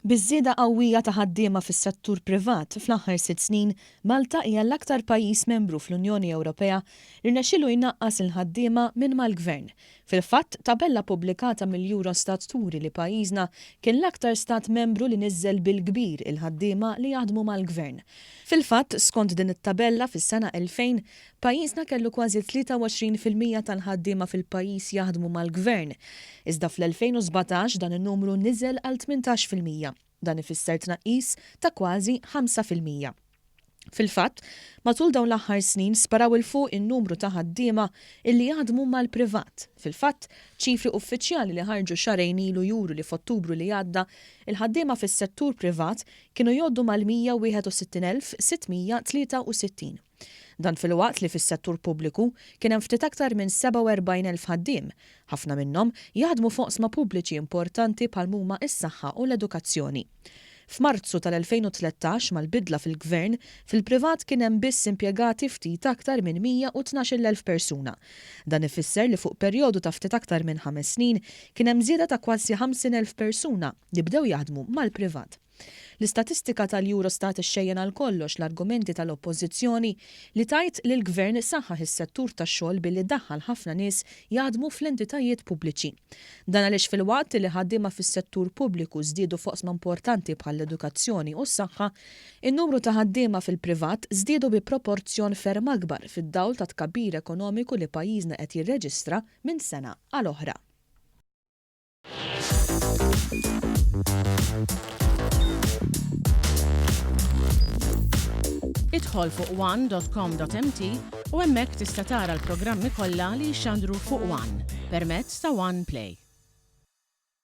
Biż-żieda qawwija ta' ħaddiema fis-settur privat fl-aħħar 6 snin, Malta hija l-aktar pajjiż membru fl-Unjoni Ewropea li rnexxielu jnaqqas il-ħaddiema minn mal-Gvern. Fil-fatt, tabella pubblikata mill-Eurostat turi li pajjiżna kien l-aktar stat membru li niżżel bil-kbir il-ħaddiema li jaħdmu mal-Gvern. Fil-fatt, skont din it-tabella fis-sena 2000, pajjiżna kellu kważi 23% tal-ħaddiema fil-pajjiż jaħdmu mal-Gvern. Iżda fl-2017 dan in-numru niżel għal 18%. Dan ifisser tnaqqis ta' kważi 5%. Fil-fatt, matul dawn l-aħħar snin sparaw il fuq in-numru ta' ħaddiema illi jaħdmu mal-privat. Fil-fatt, ċifri uffiċjali li ħarġu xarejn ilu juru li f'Ottubru li għadda il-ħaddiema fis-settur privat kienu jgħoddu mal-161,663. Dan fil-waqt li fis-settur pubbliku kien hemm ftit aktar minn 47,000 ħaddiem, ħafna minnhom jaħdmu foqsma pubbliċi importanti bħal huma s-saħħa u l-edukazzjoni. F'Marzu tal-2013 mal-bidla fil-Gvern, fil-privat kien hemm biss impjegati ftit aktar minn 112,000 persuna. Dan ifisser li fuq perjodu ta' ftit aktar minn 5 snin kien hemm żieda ta' kważi 50,000 persuna li bdew jaħdmu mal-privat. L-istatistika tal-Eurostat ixxejjen għal kollox l-argumenti tal-oppożizzjoni li tajt li l-Gvern saħħaħ is-settur tax-xogħol billi daħħal ħafna nies jaħdmu fl-entitajiet pubbliċi. Dan għaliex fil-waqt li ħaddiema fis-settur pubbliku żdiedu foqsma importanti bħall-edukazzjoni u s-saħħa, in-numru ta' ħaddiema fil-privat żdiedu bi proporzjon ferm akbar fid-dawl ta' tkabbir ekonomiku li pajjiżna qed jirreġistra minn sena għal oħra. Idħol fuq one.com.mt u hemmhekk tista' tara l-programmi kollha li jxandru fuq One permezz ta' One Play.